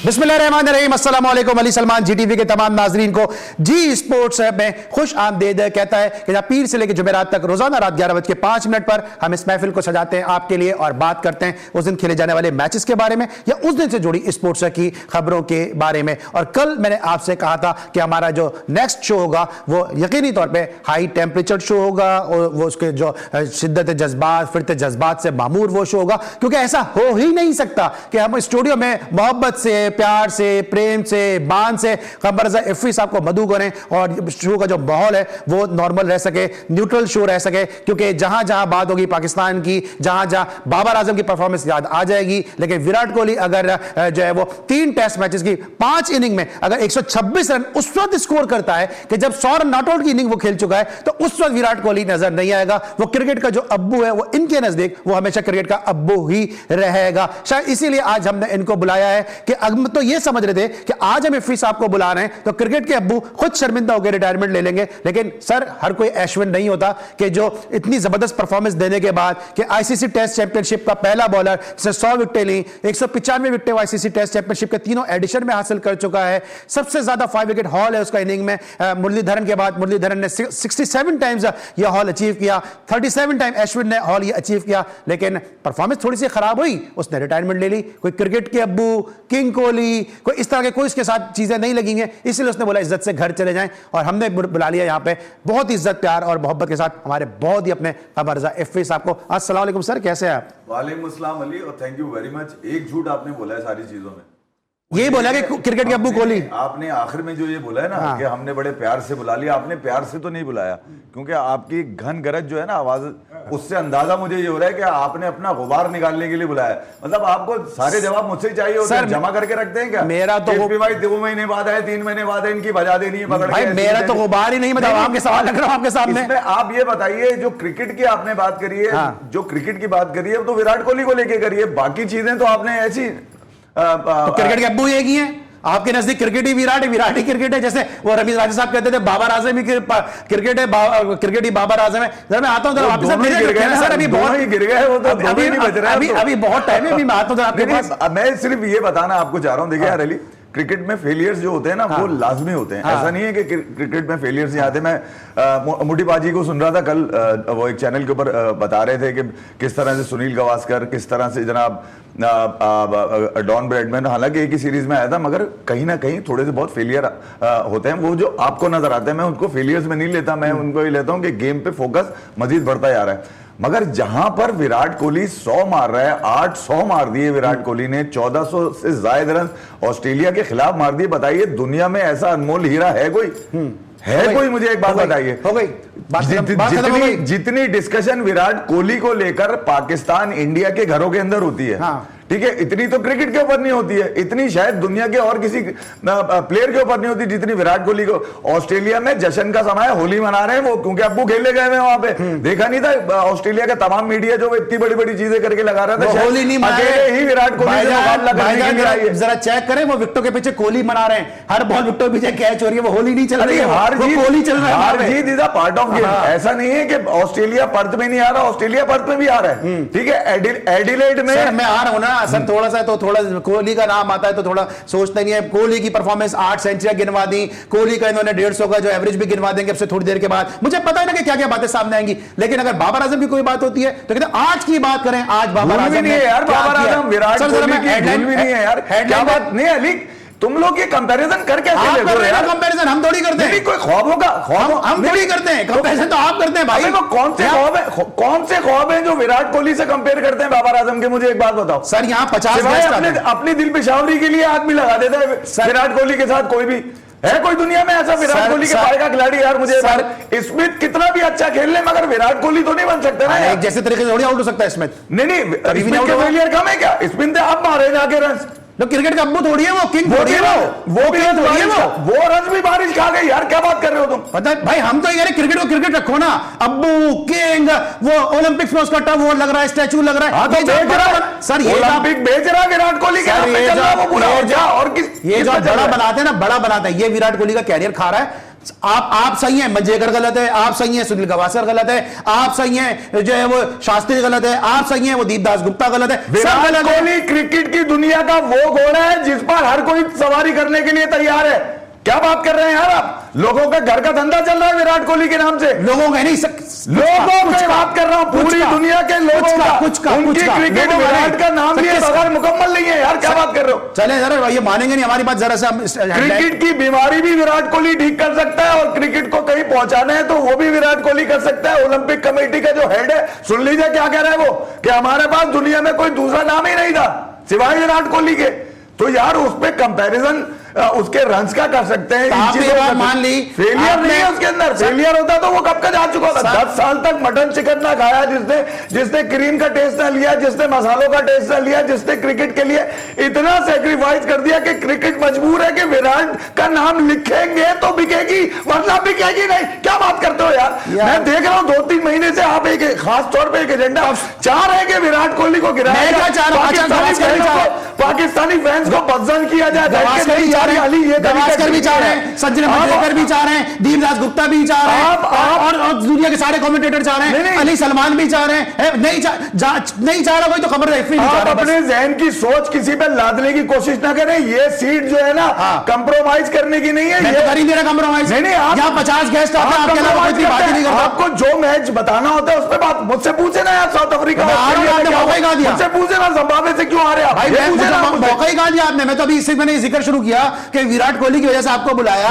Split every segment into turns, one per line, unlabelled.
बिस्मिल्लाहिर्रहमानिर्रहीम, अस्सलाम वालेकुम। अली सलमान जीटीवी के तमाम नाजरीन को जी स्पोर्ट्स में खुश आमदीद कहता है कि पीर से लेकर जुमेरात तक रोजाना रात 11:05 पर हम इस महफिल को सजाते हैं आपके लिए और बात करते हैं उस दिन खेले जाने वाले मैचेस के बारे में या उस दिन से जुड़ी स्पोर्ट्स की खबरों के बारे में। और कल मैंने आपसे कहा था कि हमारा जो नेक्स्ट शो होगा वो यकीनी तौर पर हाई टेम्परेचर शो होगा और वो उसके जो शिद्दत जज्बात फिरते जज्बात से मामूर वो शो होगा, क्योंकि ऐसा हो ही नहीं सकता कि हम स्टूडियो में मोहब्बत से, प्यार से, प्रेम से, बान से खबर रजा इफ्फी साहब को मदू करें और शो का जो माहौल है वो नॉर्मल रह सके, न्यूट्रल शो रह सके। क्योंकि जहां जहां बात होगी पाकिस्तान की, जहां जहां बाबर आजम की परफॉर्मेंस याद आ जाएगी, लेकिन विराट कोहली अगर जो है वो 3 टेस्ट मैचेस की 5 इनिंग में अगर 126 रन उस वक्त स्कोर करता है कि जब 100 रन नॉट आउट की इनिंग वो खेल चुका है, तो उस वक्त विराट कोहली नजर नहीं आएगा। वो क्रिकेट का जो अब्बू है वो इनके नजदीक वो हमेशा क्रिकेट का अब्बू ही रहेगा। शायद इसीलिए आज हमने इनको बुलाया है कि अब तो ये समझ रहे थे कि आज हम इफ्फी साहब को बुला रहे हैं तो क्रिकेट के अब्बू खुद शर्मिंदा होकर रिटायरमेंट ले लेंगे, लेकिन सर हर कोई ऐश्वर्य नहीं होता कि जो इतनी जबरदस्त परफॉर्मेंस देने के बाद कि आईसीसी टेस्ट चैंपियनशिप का पहला बॉलर जिसने 100 विकेटें ली, 195 विकेटें आईसीसी टेस्ट चैंपियनशिप के तीनों एडिशन में हासिल कर चुका है, सबसे ज्यादा 5 विकेट हॉल है उसका इनिंग में मुरलीधरन के बाद। मुरलीधरन ने 67 टाइम्स यह हॉल अचीव किया, 37 टाइम ऐश्वर्य ने हॉल ये अचीव किया, लेकिन परफॉर्मेंस थोड़ी सी खराब हुई, उसने रिटायरमेंट ले ली। कोई क्रिकेट के अब्बू, किंग कोहली, कोई इस तरह के कोई इसके साथ चीजें नहीं लगेंगी, इसलिए उसने बोला इज्जत से घर चले जाएं और हमने बुला लिया यहां पे बहुत इज्जत, प्यार और मोहब्बत के साथ हमारे बहुत ही अपने खबर रजा इफ्फी साहब को। अस्सलाम वालेकुम सर, कैसे हैं आप?
वालेकुम अस्सलाम अली और थैंक यू वेरी मच। एक झूठ आपने बोला है सारी चीजों में,
यही बोला कि क्रिकेट के अब्बू कोहली।
आपने आखिर में जो ये बोला है ना कि हमने बड़े प्यार से बुला लिया, आपने प्यार से तो नहीं बुलाया, क्योंकि आपकी घन गरज जो है ना आवाज, उससे अंदाजा मुझे ये हो रहा है कि आपने अपना गुबार निकालने के लिए बुलाया। मतलब आपको सारे जवाब मुझसे चाहिए होते हैं, जमा करके रखते हैं क्या?
मेरा तो
भाई 2 महीने बाद आए, 3 महीने बाद है, इनकी बजा देनी है पकड़
भाई, मेरा तो गुबार ही नहीं, मतलब आपके सवाल लग रहा हूं आपके सामने।
आप ये बताइए, जो क्रिकेट की आपने बात करी है, जो क्रिकेट की बात करी है तो विराट कोहली को लेके करिए, बाकी चीजें तो आपने ऐसी
तो क्रिकेट के अब्बू एक ही हैं आपके नजदीक। क्रिकेट ही विराट है, विराट ही क्रिकेट है। जैसे वो रमीज राजा साहब कहते थे बाबर आजम ही क्रिकेट है, क्रिकेट ही बाबर आजम है। जरा मैं आता हूं सर, अभी बहुत
ही गिर गए वो, तो
अभी बहुत टाइम है, अभी मैं आता हूं आपके पास।
मैं सिर्फ ये बताना आपको चाह रहा हूं, देखिए यार अली, क्रिकेट में फेलियर्स जो होते हैं ना वो लाजमी होते हैं। ऐसा नहीं है कि क्रिकेट में फेलियर्स नहीं आते। मैं मुटी बाजी को सुन रहा था कल, वो एक चैनल के ऊपर बता रहे थे कि किस तरह से सुनील गावस्कर, किस तरह से जनाब डॉन ब्रैडमैन, हालांकि एक ही सीरीज में आया था, मगर कहीं ना कहीं थोड़े से बहुत फेलियर होते हैं। वो जो आपको नजर आते हैं, मैं उनको फेलियर्स में नहीं लेता, मैं उनको ये लेता हूं कि गेम पे फोकस मजीद बढ़ता जा रहा है। मगर जहां पर विराट कोहली 100 मार रहा है, 800 मार दिए विराट कोहली ने, 1400 से ज्यादा रन ऑस्ट्रेलिया के खिलाफ मार दिए। बताइए दुनिया में ऐसा अनमोल हीरा है कोई? है कोई? मुझे एक बात बताइए।
हो गई
जितनी डिस्कशन विराट कोहली को लेकर पाकिस्तान इंडिया के घरों के अंदर होती है, ठीक है, इतनी तो क्रिकेट के ऊपर नहीं होती है, इतनी शायद दुनिया के और किसी प्लेयर के ऊपर नहीं होती जितनी विराट कोहली को। ऑस्ट्रेलिया में जश्न का समय, होली मना रहे हैं वो, क्योंकि अब्बू खेलने गए हैं वहां पे। देखा नहीं था ऑस्ट्रेलिया का तमाम मीडिया जो इतनी बड़ी बड़ी चीजें करके लगा रहा था,
होली नहीं मना
रहे ही विराट कोहली।
जरा चेक करें, वो विकेटों के पीछे कोहली मना रहे हैं, हर बॉल विकेटों के पीछे कैच हो रही है, वो होली नहीं चल रही है,
हार
जीत चल रहा है।
हार जीत is a part of game. ऐसा नहीं है कि ऑस्ट्रेलिया पर्थ में नहीं आ रहा, ऑस्ट्रेलिया पर्थ में भी आ रहा है, ठीक है। एडिलेड में
मैं आ रहा हूं ना सर, थोड़ा सा तो थोड़ा कोहली का नाम आता है तो थोड़ा सोचते नहीं है। कोहली की परफॉर्मेंस 8 सेंचुरियां गिनवा दी, कोहली का इन्होंने 150 का जो एवरेज भी गिनवा देंगे अब से थोड़ी देर के बाद। मुझे पता है ना कि क्या क्या बातें सामने आएंगी, लेकिन अगर बाबर आजम की कोई बात होती है तो कहते हैं आज की बात करें। आज बाबर आजम
नहीं है यार, बाबर आजम विराट कोहली की हेडलाइन भी नहीं है यार, क्या बात नहीं है अली। तुम लोग ये कंपैरिजन कर कैसे लेते हो यार?
कंपैरिजन हम थोड़ी करते हैं,
कोई ख्वाबों का
हम थोड़ी करते हैं, कंपैरिजन तो आप करते हैं भाई।
वो कौन से ख्वाब हैं जो विराट कोहली से कंपेयर करते हैं बाबर आजम के? मुझे एक बात बताओ
सर, यहाँ 50
अपनी दिल पेशावरी के लिए आदमी लगा देता है विराट कोहली के साथ। कोई भी है कोई दुनिया में ऐसा विराट कोहली के पाए का खिलाड़ी? यार मुझे स्मिथ कितना भी अच्छा खेल ले, मगर विराट कोहली तो नहीं बन सकता ना।
एक जैसे तरीके से थोड़ी आउट हो सकता है स्मिथ।
नहीं, फेलियर कम है क्या? स्मिथ आप मारे जाके रन,
तो क्रिकेट का अब्बू थोड़ी है, वो किंग थोड़ी है, वो भी थोड़ी है,
वो रन भी बारिश खा गई यार। क्या बात कर रहे हो तुम?
पता है भाई, हम तो ये क्रिकेट को क्रिकेट रखो ना, अब्बू किंग, वो ओलंपिक्स में उसका टब वो लग रहा है, स्टैचू लग रहा है।
सर ये ओलंपिक बेच रहा विराट कोहली का, और ये जो बड़ा बनाते हैं ना, बड़ा बनाते हैं, ये विराट कोहली का कैरियर खा रहा है।
आप सही हैं, मंजेकर गलत है, आप सही हैं, सुनील गावस्कर गलत है, आप सही हैं, जो है वो शास्त्री गलत है, आप सही हैं, वो दीपदास गुप्ता गलत है।
विराट कोहली क्रिकेट की दुनिया का वो घोड़ा है जिस पर हर कोई सवारी करने के लिए तैयार है। क्या बात कर रहे हैं यार आप? लोगों का घर का धंधा चल रहा है विराट कोहली के नाम से।
लोगों का नहीं,
लोगों की बात कर रहा हूं, पूरी दुनिया के लोगों का उनकी क्रिकेट विराट का नाम लिए बगैर मुकम्मल नहीं है यार। क्या बात कर रहे हो?
चले जरा, ये मानेंगे नहीं हमारी बात जरा सा।
क्रिकेट की बीमारी भी विराट कोहली ठीक कर सकता है और क्रिकेट को कहीं पहुंचाना है तो वो भी विराट कोहली कर सकता है। ओलंपिक कमेटी का जो हेड है, सुन लीजिए क्या कह रहा है वो, कि हमारे पास दुनिया में कोई दूसरा नाम ही नहीं था सिवाय विराट कोहली के। तो यार उस पे कंपैरिजन उसके रन्स का कर सकते हैं।
मान ली
फेलियर नहीं है उसके अंदर, फेलियर होता तो वो कब का जा चुका था। 10 साल तक मटन चिकन ना खाया जिसने क्रीम का टेस्ट ना लिया, जिसने मसालों का टेस्ट ना लिया, जिसने क्रिकेट के लिए इतना सेक्रीफाइस कर दिया कि क्रिकेट मजबूर है कि विराट का नाम लिखेंगे तो बिकेगी वरना बिकेगी नहीं। क्या बात करते हो यार? मैं देख रहा हूं 2-3 महीने से आप एक खास तौर पर एक एजेंडा चाह रहे हैं कि विराट कोहली को गिराया, पाकिस्तानी फैंस को बदजन किया जाए।
गावस्कर भी चाह रहे हैं, सचिन मंजेकर भी चाह रहे हैं, दीपदास गुप्ता भी चाह रहे हैं, और दुनिया के सारे कमेंटेटर चाह रहे हैं, अली सलमान भी चाह रहे हैं। नहीं चाह रहा कोई तो खबर नहीं।
आप अपने जहन की सोच किसी पे लादने की कोशिश ना करें। ये सीट जो है ना कंप्रोमाइज करने की नहीं है।
ये कर ही नहीं रहा कंप्रोमाइज।
नहीं, आप
यहाँ 50 गेस्ट आते हैं, आपके अलावा कोई बात ही नहीं करता।
आपको जो मैच बताना होता है उस पर बात मुझसे पूछे ना यार। साउथ अफ्रीका मुझसे पूछे ना जिम्बाब्वे से क्यों आ रहे हैं?
मौका ही कहा दिया आपने। मैं तो अभी इससे मैंने जिक्र शुरू किया कि विराट कोहली की वजह से आपको बुलाया।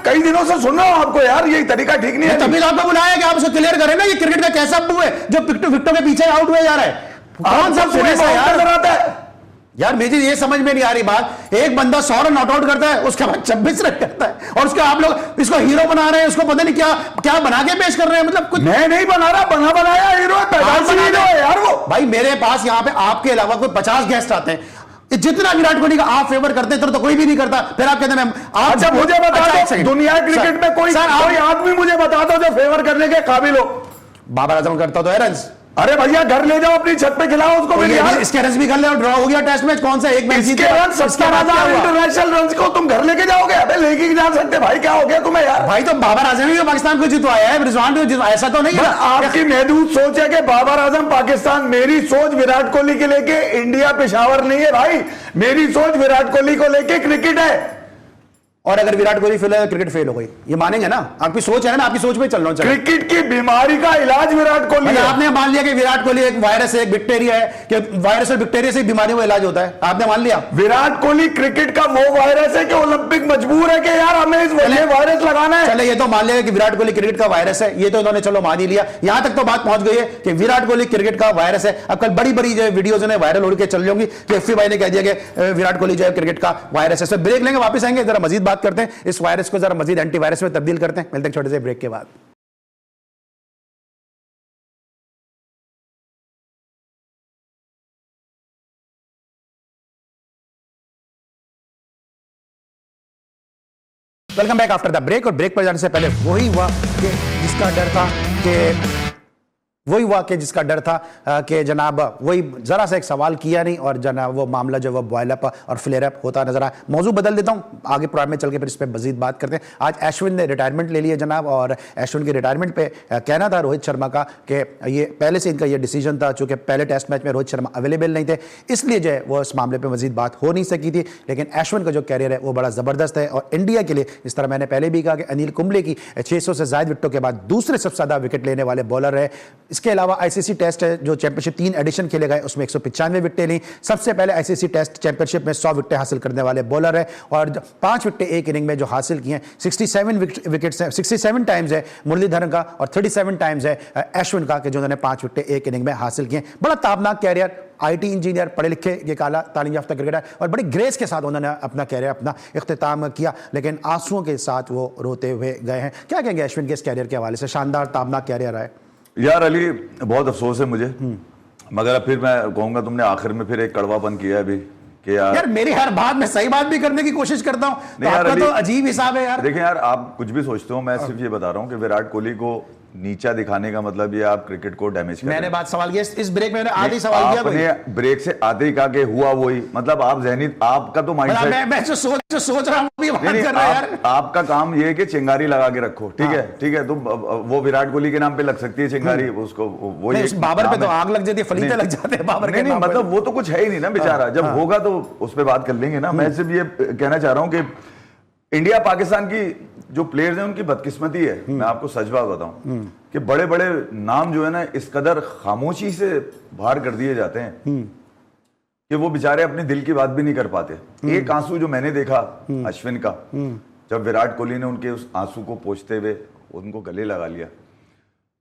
कई दिनों से सुन रहा हूं आपको यार, ये तरीका ठीक नहीं है।
तभी तो आपको बुलाया कि आप उसको क्लियर करें ना, ये क्रिकेट का कैसा अब्बू है जो विकेटों के पीछे आउट हुए जा रहा है। कौन सा यार मुझे ये समझ में नहीं आ रही बात। एक बंदा 100 रन नॉट आउट करता है, उसके बाद 26 रन करता है और उसके आप लोग इसको हीरो बना रहे हैं, इसको पता नहीं क्या बना के पेश कर रहे हैं। मतलब कुछ
मैं नहीं बना रहा, बनाया हीरो है यार वो।
भाई मेरे पास यहाँ पे आपके अलावा कोई 50 गेस्ट आते हैं, जितना विराट कोहली का आप फेवर करते हैं तो कोई भी नहीं करता। फिर आप कहते हैं
अच्छा मुझे बता दो दुनिया क्रिकेट में कोई आदमी मुझे बता दो जो फेवर करने के काबिल हो।
बाबर आजम करता तो है रन।
अरे भैया घर ले जाओ, अपनी छत पे खिलाओ उसको।
इसके रन भी कर ले और ड्रॉ हो गया टेस्ट मैच। कौन सा एक मैच जीते?
इंटरनेशनल रन को तुम घर लेके जाओगे? अबे लेके जा सकते भाई, क्या हो गया तुम्हें यार?
भाई तो बाबर आजम भी पाकिस्तान को जितवाया है, रिजवान भी जितवाया, ऐसा तो नहीं है।
आपकी महदूद सोच है कि बाबर आजम पाकिस्तान। मेरी सोच विराट कोहली के लेके इंडिया पेशावर नहीं है भाई। मेरी सोच विराट कोहली को लेके क्रिकेट है।
और अगर विराट कोहली फेल है तो क्रिकेट फेल हो गई, ये मानेंगे ना? आपकी सोच है ना, आपकी सोच पे चल रहा हूं।
क्रिकेट की बीमारी का इलाज विराट कोहली है।
आपने मान लिया कि विराट कोहली एक वायरस है, एक बैक्टीरिया है, कि वायरस और बैक्टीरिया से बीमारी का इलाज होता है, आपने मान लिया?
विराट कोहली क्रिकेट का वो वायरस है कि ओलंपिक मजबूर है कि यार हमें इस वायरस लगाना है।
चले ये तो मान लिया कि विराट कोहली क्रिकेट का वायरस है, ये तो इन्होंने चलो मान ही लिया। यहां तक तो बात पहुंच गई है कि विराट कोहली क्रिकेट का वायरस है। अब कल बड़ी बड़ी जो वीडियोज वायरल होकर चल जाऊंगी कि एफसी भाई ने कह दिया कि विराट कोहली जो है क्रिकेट का वायरस है। ब्रेक लेंगे, वापस आएंगे, जरा मजीद बात करते हैं इस वायरस को, जरा मजीद एंटीवायरस में तब्दील करते हैं। मिलते हैं छोटे से ब्रेक के बाद। Welcome back after the break. और ब्रेक पर जाने से पहले वही हुआ कि जिसका डर था कि जनाब वही जरा सा एक सवाल किया नहीं और जनाब वो मामला जो वो बॉयल अप और फ्लेयर अप होता नजर आया। मौजू बदल देता हूं, आगे प्रोग्राम में चल के फिर इस पर मजीद बात करते हैं। आज अश्विन ने रिटायरमेंट ले लिया जनाब, और अश्विन के रिटायरमेंट पे कहना था रोहित शर्मा का कि ये पहले से इनका ये डिसीजन था, चूंकि पहले टेस्ट मैच में रोहित शर्मा अवेलेबल नहीं थे, इसलिए जो है वो इस मामले पर मजीद बात हो नहीं सकी थी। लेकिन अश्विन का जो कैरियर है वो बड़ा ज़बरदस्त है और इंडिया के लिए, इस तरह मैंने पहले भी कहा कि अनिल कुंबले की 600 से ज़ायद विकेटों के बाद दूसरे सबसे ज़्यादा विकेट लेने वाले बॉलर है। इसके अलावा आईसीसी टेस्ट है जो चैंपियनशिप 3 एडिशन खेले गए, उसमें 195 विकेटें ली। सबसे पहले आईसीसी टेस्ट चैंपियनशिप में 100 विकेटें हासिल करने वाले बॉलर है और 5 विकेटें एक इनिंग में जो हासिल की हैं, 67 विकेट्स हैं, 67 टाइम्स है मुरलीधरन का और 37 टाइम्स है अश्विन का कि जो उन्होंने 5 विकेटें एक इनिंग में हासिल की हैं। बड़ा ताबनाक कैरियर, आईटी इंजीनियर, पढ़े लिखे ये काला तालीम याफ्ता क्रिकेटर, और बड़ी ग्रेस के साथ उन्होंने अपना कैरियर अपना इख्तिताम किया, लेकिन आंसुओं के साथ वो रोते हुए गए हैं। क्या कहेंगे अश्विन के इस कैरियर के हवाले से? शानदार ताबनाक कैरियर है
यार। अली बहुत अफसोस है मुझे, मगर अब फिर मैं कहूंगा तुमने आखिर में फिर एक कड़वापन किया है अभी कि यार
मेरी हर बात में सही बात भी करने की कोशिश करता हूं, तो आपका तो अजीब हिसाब है यार।
देखिए यार, आप कुछ भी सोचते हो, मैं सिर्फ ये बता रहा हूं कि विराट कोहली को नीचा दिखाने का मतलब ये आप क्रिकेट को डैमेज कर रहे हैं।
मैंने बात सवाल किया इस ब्रेक में, मैंने आधे ही सवाल किया।
आपने ब्रेक से आधे ही कहा कि हुआ वही, मतलब आप जहनी, आपका तो माइंडसेट,
मैं जो सोच रहा हूं भी बात कर रहा है यार।
आपका काम ये है कि चिंगारी लगा के रखो, ठीक है, ठीक है। तो वो विराट कोहली के नाम पे लग सकती है चिंगारी, उसको वो
बाबर पे तो आग लग जाती है, फलीते लग जाते हैं बाबर के नाम पे।
मतलब वो तो कुछ है ही नहीं ना बेचारा, जब होगा तो उस पर बात कर लेंगे ना। मैं सिर्फ ये कहना चाह रहा हूं कि इंडिया पाकिस्तान की जो प्लेयर्स हैं उनकी बदकिस्मती है। मैं आपको सच बात बताऊं कि बड़े बड़े नाम जो है ना इस कदर खामोशी से बाहर कर दिए जाते हैं कि वो बेचारे अपने दिल की बात भी नहीं कर पाते। एक आंसू जो मैंने देखा अश्विन का, जब विराट कोहली ने उनके उस आंसू को पोंछते हुए उनको गले लगा लिया,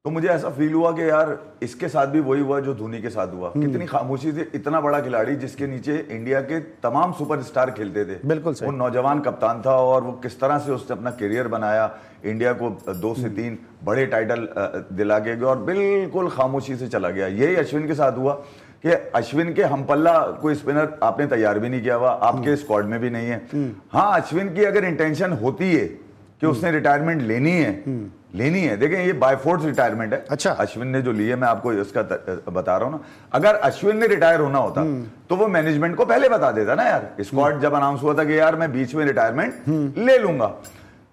तो मुझे ऐसा फील हुआ कि यार इसके साथ भी वही हुआ जो धोनी के साथ हुआ। कितनी खामोशी से, इतना बड़ा खिलाड़ी जिसके नीचे इंडिया के तमाम सुपरस्टार खेलते थे,
बिल्कुल सही।
वो नौजवान कप्तान था और वो किस तरह से उसने अपना करियर बनाया, इंडिया को 2 से 3 बड़े टाइटल दिला के गया और बिल्कुल खामोशी से चला गया। यही अश्विन के साथ हुआ कि अश्विन के हमपल्ला कोई स्पिनर आपने तैयार भी नहीं किया हुआ, आपके स्क्वाड में भी नहीं है। हाँ, अश्विन की अगर इंटेंशन होती है कि उसने रिटायरमेंट लेनी है, देखें ये बाय फोर्स रिटायरमेंट है।
अच्छा,
अश्विन ने जो ली है, मैं आपको इसका बता रहा हूं ना। अगर अश्विन ने रिटायर होना होता तो वो मैनेजमेंट को पहले बता देता ना यार। स्क्वाड जब अनाउंस हुआ था कि यार मैं बीच में रिटायरमेंट ले लूंगा,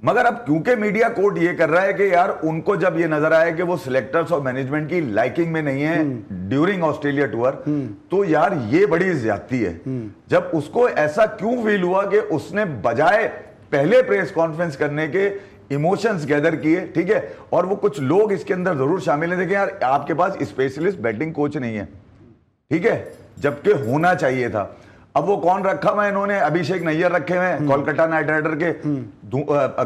मगर अब क्योंकि मीडिया कोर्ट ये कर रहा है कि यार उनको जब ये नजर आया कि वो सिलेक्टर्स और मैनेजमेंट की लाइकिंग में नहीं है ड्यूरिंग ऑस्ट्रेलिया टूर, तो यार ये बड़ी ज्यादती है। जब उसको ऐसा क्यों फील हुआ कि उसने बजाय पहले प्रेस कॉन्फ्रेंस करने के इमोशंस गैदर किए, ठीक है। और वो कुछ लोग इसके अंदर जरूर शामिल हैं। देखें यार, आपके पास स्पेशलिस्ट बैटिंग कोच नहीं है, ठीक है, जबकि होना चाहिए था। अब वो कौन रखा हुआ है इन्होंने? अभिषेक नैयर रखे हुए हैं कोलकाता नाइट राइडर के।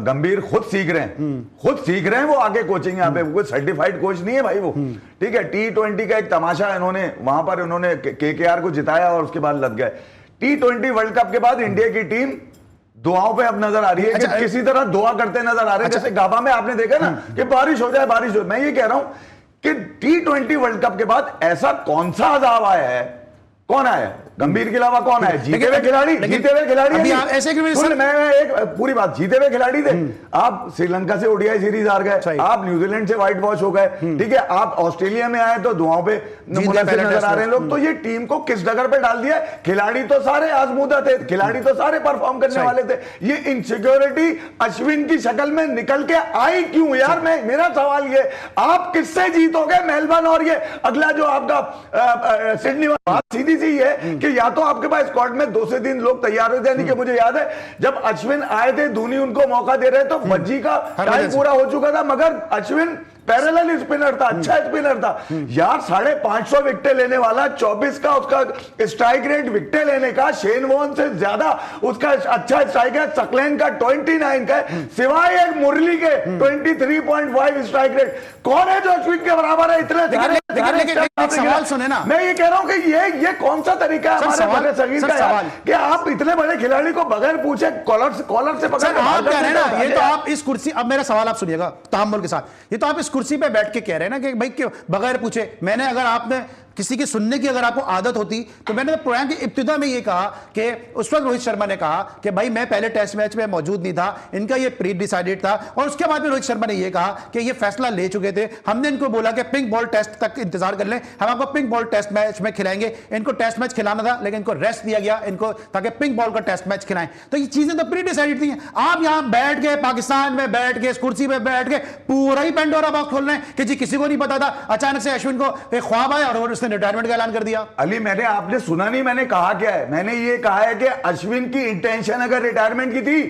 गंभीर खुद सीख रहे हैं वो आगे कोचिंग। यहाँ पे कोई सर्टिफाइड कोच नहीं है भाई वो, ठीक है। T20 का एक तमाशा इन्होंने वहां पर इन्होंने KKR को जिताया और उसके बाद लग गए। T20 वर्ल्ड कप के बाद इंडिया की टीम दुआओं पे अब नजर आ रही है। अच्छा, कि किसी तरह दुआ करते नजर आ रहे हैं। अच्छा, जैसे गाबा में आपने देखा ना कि बारिश हो जाए। मैं ये कह रहा हूं कि T20 वर्ल्ड कप के बाद ऐसा कौन सा अजाब आया है? कौन आया? गंभीर के अलावा कौन है? जीते हुए खिलाड़ी ऐसे मैं एक पूरी बात, जीते हुए खिलाड़ी थे। आप श्रीलंका से ओडीआई सीरीज हार गए, आप न्यूजीलैंड से व्हाइट वॉश हो गए, ठीक है। आप ऑस्ट्रेलिया में आए तो दुआओं पे नजर आ रहे हैं लोग। तो ये टीम को किस डगर पे डाल दिया? खिलाड़ी तो सारे आजमूदा थे, खिलाड़ी तो सारे परफॉर्म करने वाले थे। ये इनसिक्योरिटी अश्विन की शक्ल में निकल के आई क्यों यार? मेरा सवाल ये, आप किससे जीतोगे मेलबर्न और ये अगला जो आपका सिडनी? बात सीधी सी है कि या तो आपके पास स्क्वाड में 2 से 3 लोग तैयार हो जाने के। मुझे याद है जब अश्विन आए थे, धोनी उनको मौका दे रहे तो भज्जी का टाइम पूरा हो चुका था, मगर अश्विन पैरेलल स्पिनर था, अच्छा स्पिनर था यार। 550 विकेट लेने वाला, 24 का उसका स्ट्राइक रेट विकेट लेने का, शेन वॉर्न से ज्यादा उसका अच्छा स्ट्राइक है, सकलैन का 29 का, सिवाय एक मुरली के 23.5 स्ट्राइक रेट। कौन है जो अश्विन के बराबर है? इतने
सवाल सुने ना,
मैं ये कह रहा हूं कि ये कौन सा तरीका है हमारे शरीर का यार, कि आप इतने बड़े खिलाड़ी को बगैर पूछे कॉलर से पकड़
के, ये तो आप इस कुर्सी, अब मेरा सवाल आप सुनिएगा तहम्मुल के साथ, ये तो आप इस कुर्सी पे बैठ के कह रहे हैं ना कि भाई क्यों बगैर पूछे। मैंने, अगर आपने किसी की सुनने की अगर आपको आदत होती तो मैंने तो प्रोग्राम की इब्तिदा में ये कहा कि उस वक्त रोहित शर्मा ने कहा कि भाई मैं पहले टेस्ट मैच में मौजूद नहीं था, इनका ये प्री डिसाइडेड था। और उसके बाद में रोहित शर्मा ने ये कहा कि ये फैसला ले चुके थे, हमने इनको बोला कि पिंक बॉल टेस्ट तक इंतजार कर लें, हम आपको पिंक बॉल टेस्ट मैच में खिलाएंगे। इनको टेस्ट मैच खिलाना था लेकिन इनको रेस्ट दिया गया इनको, ताकि पिंक बॉल का टेस्ट मैच खिलाएं। तो ये चीजें तो प्री डिसाइडेड थी। आप यहां बैठ के, पाकिस्तान में बैठ के, इस कुर्सी पे बैठ के पूरा ही पेंडोरा बॉक्स खोल रहे हैं कि जी किसी को नहीं पता था, अचानक से अश्विन को एक ख्वाब आया और उसने रिटायरमेंट का ऐलान कर दिया।
अली, आपने सुना नहीं मैंने कहा क्या है? मैंने ये कहा है कि अश्विन की इंटेंशन अगर रिटायरमेंट की थी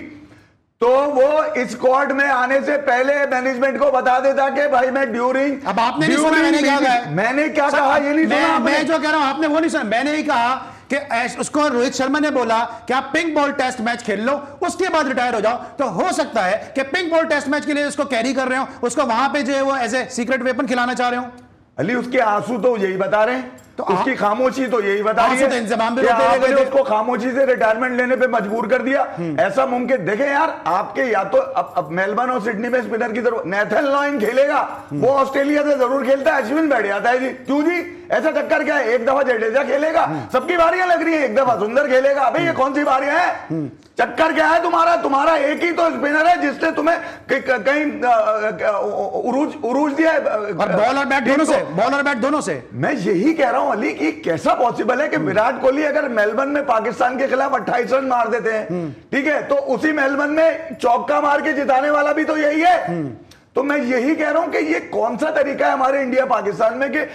तो वो इस स्क्वाड में आने से पहले मैनेजमेंट को बता देता कि भाई मैं ड्यूरिंग।
अब आपने नहीं सुना मैंने क्या कहा?
मैंने क्या कहा ये नहीं सुना?
मैं जो कह रहा हूं आपने वो नहीं सुना। मैंने ही कहा कि उसको रोहित शर्मा ने बोला कि आप पिंक बॉल टेस्ट मैच खेल लो, उसके बाद रिटायर हो जाओ। तो हो सकता है कि पिंक बॉल टेस्ट मैच के लिए उसको कैरी कर रहे हो, उसको वहां पे जो है वो एज ए सीक्रेट वेपन खिलाना चाह रहे हो।
अली, उसके आंसू तो यही बता रहे हैं, तो उसकी खामोशी तो यही बता रही है
तो इंतजाम भी
आपने उसको खामोशी से रिटायरमेंट लेने पे मजबूर कर दिया। ऐसा मुमकिन? देखें यार, आपके या तो अब मेलबर्न और सिडनी में स्पिनर की जरूरत, नेथन लॉइन खेलेगा, वो ऑस्ट्रेलिया से जरूर खेलता है, अश्विन बैठ जाता है जी। क्यों जी? ऐसा चक्कर क्या है? एक दफा जडेजा खेलेगा, सबकी बारियां लग रही है, एक दफा सुंदर खेलेगा। अबे ये कौन सी बारियां है? चक्कर क्या है तुम्हारा? तुम्हारा एक ही तो स्पिनर है जिसने तुम्हें कहीं उरूज दिया है।
और बॉल और बैट दोनों से, बॉल और बैट दोनों से।
मैं यही कह रहा हूं अली कि कैसा पॉसिबल है कि विराट कोहली अगर मेलबर्न में पाकिस्तान के खिलाफ 28 रन मार देते हैं, ठीक है, तो उसी मेलबर्न में चौका मार के जिताने वाला भी तो यही है। तो मैं यही कह रहा हूं कि ये कौन सा तरीका है हमारे इंडिया पाकिस्तान में कि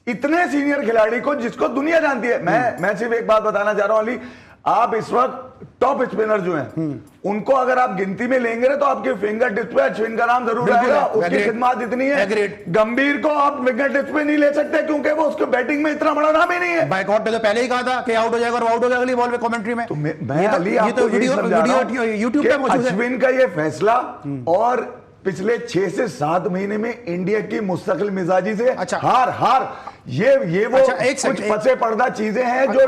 इतने सीनियर खिलाड़ी को, जिसको दुनिया जानती है। मैं सिर्फ एक बात बताना चाह रहा हूं अली, आप इस वक्त टॉप स्पिनर जो हैं, उनको अगर आप गिनती में लेंगे ना तो आपके फिंगर टिप्स पे अश्विन का नाम जरूर आएगा। उसकी खिदमत इतनी है। गंभीर को आप फिंगर टिप्स पे नहीं ले सकते क्योंकि वो उसके बैटिंग में इतना बड़ा नाम ही नहीं है।
बाइकआउट पे तो पहले ही कहा था कि आउट हो जाएगा और आउट हो जाएगा अगली बॉल पे कमेंट्री में।
तो ये तो वीडियो यूट्यूब पे मौजूद है। अश्विन का ये फैसला और पिछले 6 से 7 महीने में इंडिया की मुस्तकिल मिजाजी से हार ये वो कुछ फंसे पर्दा चीजें हैं जो